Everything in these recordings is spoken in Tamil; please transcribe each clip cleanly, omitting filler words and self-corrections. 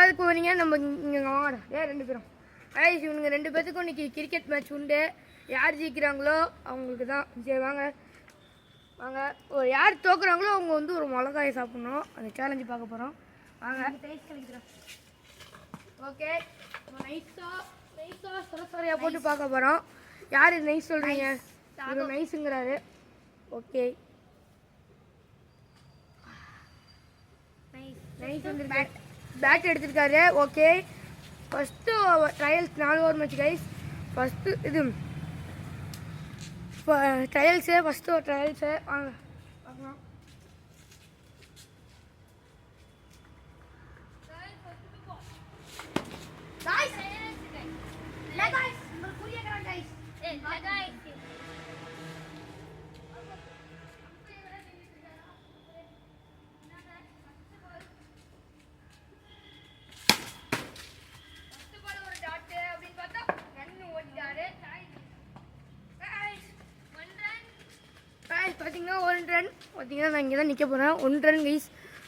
எதுக்கு வரீங்க? நம்ம இங்கே வாங்கடா. ரெண்டு பேரும் கைஸ், இவனுங்க 2 பேர்த்துக்கும் இன்னைக்கு கிரிக்கெட் மேட்ச் உண்டு. யார் ஜெயிக்கிறாங்களோ அவங்களுக்கு தான். சரி வாங்க வாங்க. யார் தோக்குறாங்களோ அவங்க வந்து ஒரு மிளகாயை சாப்பிட்ணும். அந்த சேலஞ்சு பார்க்க போகிறோம். வாங்க. ஓகே, நைஸாக சொலையாக போட்டு பார்க்க போகிறோம். யார் இது நைஸ் சொல்கிறீங்க? இது நைஸுங்கிறாரு. ஓகே, நைஸ் வந்து பேட் எடுத்துருக்காரு. Okay, first trials 4 over match guys. First இது ஃபஸ்ட்டு ட்ரையல்ஸு வாங்க பார்க்கலாம். பார்த்தீங்கன்னா 1 ரன். பார்த்தீங்கன்னா நான் இங்கே தான் நிற்க போகிறேன். 1 ரன் கைஸ்.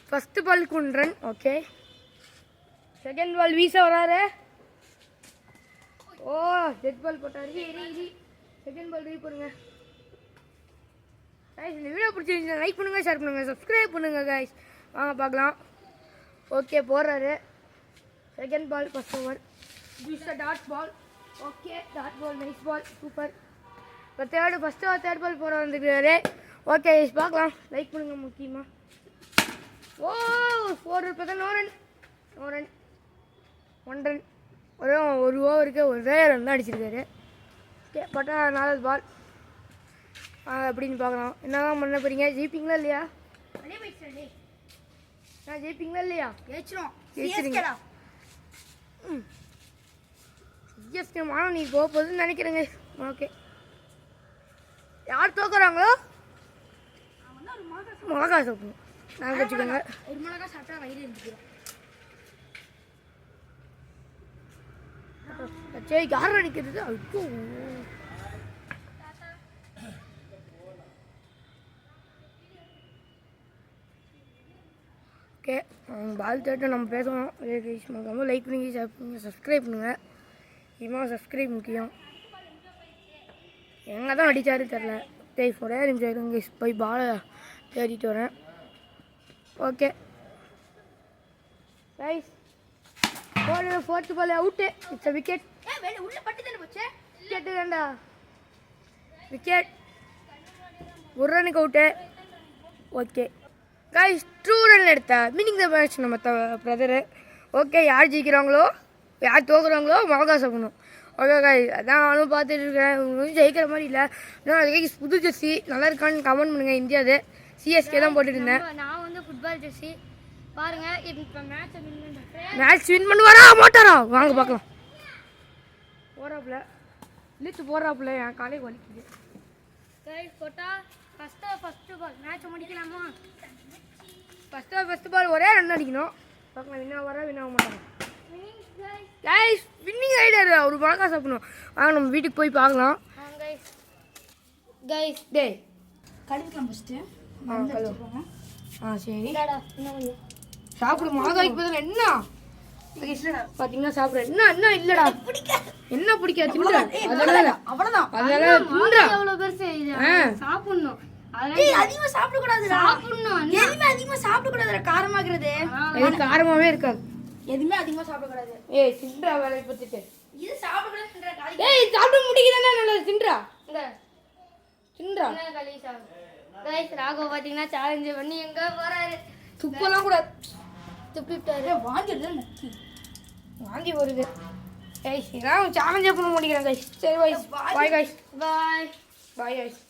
ஃபஸ்ட்டு பாலுக்கு 1 ரன். ஓகே, செகண்ட் பால் வீச வராரு. ஓ, டெட் பால் போட்டாரு. செகண்ட் பால் ரீ போடுங்க கைஸ். இந்த வீடியோ பிடிச்சிருந்துச்சுன்னா லைக் பண்ணுங்கள், ஷேர் பண்ணுங்கள், சப்ஸ்கிரைப் பண்ணுங்கள் கைஸ். வாங்க பார்க்கலாம். ஓகே, போடுறாரு. Second ball first over. வீஸ் dot ball. Okay, dot ball, nice ball, super. இப்போ தேர்ட் பால் போகிற வந்துருக்காரு. ஓகே பார்க்கலாம். லைக் பண்ணுங்க முக்கியமாக. Oh, 4 run. No run. 1 run. ஒரு ஓவருக்கு 1 ரன் தான் அடிச்சிருக்காரு. ஓகே, பட்டா 4வது பால் அப்படின்னு பார்க்கலாம். என்ன தான் பண்ண போகிறீங்க? ஜெயிப்பீங்களா இல்லையா? ஜெயிப்பீங்களா இல்லையா? ஜெயிச்சிருங்க. சிஎஸ்கே ஆனால் நீ போக போகுதுன்னு நினைக்கிறேங்க. ஓகே, யார் தோக்குறாங்களோ மிளகா சாப்பிடுவோம். நாங்கள் வச்சுக்கோங்க. ஒரு மிளகா சாப்பிட்டா வயிறு இருந்துக்கிறோம். சரி, யார் நினைக்கிறது? ஐயோ, ஓகே, பால் தேட்டை நம்ம பேசணும். மறக்காம லைக் பண்ணி ஷேர் பண்ணுங்க, சப்ஸ்கிரைப் பண்ணுங்கள். இவன் சப்ஸ்கிரைப் முக்கியம். எங்கே தான் அடித்தாரு தெரில. ஒரே நிமிஷம் இருங்க, போய் பாலை தேடிட்டு வரேன். ஓகே ரைஸ், போடு. 4th ball out. It's wicket. Wicket தான்டா. விக்கெட். 1 ரனுக்கு அவுட்டு. ஓகே கைஸ், 2 ரன் எடுத்த மீனிங் த மேட்ச் நம்ம பிரதரு. ஓகே, யார் ஜெயிக்கிறாங்களோ யார் தோக்குறாங்களோ மிளகா சாப்பிடணும். ஓகே கைஸ், அதான் நானும் பார்த்துட்டு இருக்கேன். ஜெயிக்கிற மாதிரி இல்லை. கைஸ், புது ஜெர்சி நல்லா இருக்கான்னு கமெண்ட் பண்ணுங்கள். இந்தியாவது சிஎஸ்கே தான் போட்டுட்டு இருந்தேன். நான் வந்து ஃபுட்பால் ஜெர்சி பாருங்கள். இப்போ மேட்ச் வின் பண்ணுவாரா மாட்டாரா? வாங்க பார்க்கலாம். போகிறாப்புல இழுத்து போடுறாப்புல. என் காலையை வலிக்குது கைஸ். போட்டால் ஃபஸ்ட்டு பால் மேட்சை முடிக்கலாமா? ஃபஸ்ட்டு பால் ஒரே ரன் அடிக்கணும். பார்க்கலாம். வின் ஆக மாட்டாங்க கைஸ். வின்னிங் ரைடர் ஒரு மிளகா சாப்பிடணும். வாங்க நம்ம வீட்டுக்கு போய் பார்க்கலாம். கைஸ் டே கழுவிக்கலாம் ஃபஸ்ட்டு. சரி சாப்பிடு. மிளகாய்க்கு பதில் என்ன பார்த்தீங்கன்னா சாப்பிட்ற என்ன இல்லைடா. என்ன பிடிக்காது? தின்றா. அவ்வளோதான். அதெல்லாம் தின்றா. எவ்வளோ பேர் சாப்பிடணும். அதிகமாக சாப்பிடக்கூடாது. சாப்பிடணும். எதுவுமே அதிகமாக சாப்பிடக்கூடாது. காரமாகிறது காரமாகவே இருக்காது. எதுவுமே அதிகமாக சாப்பிடக்கூடாது. ஏய், தின்றா. வேலையை பற்றிட்டு இது சாப்பிடக்கூடாது. ஏய், சாப்பிட முடியுதானே? நல்லது. தின்றா. கைஸ், ராகவ் பார்த்தீங்கன்னா சேலஞ்சு பண்ணி எங்கே போகிறாரு. துப்பெல்லாம் கூட துப்பிட்டாரு. வாந்தி வருது கைஸ். நான் சேலஞ்சே பண்ண முடிக்கிறேன் கைஸ். சரி guys, bye guys. Bye guys.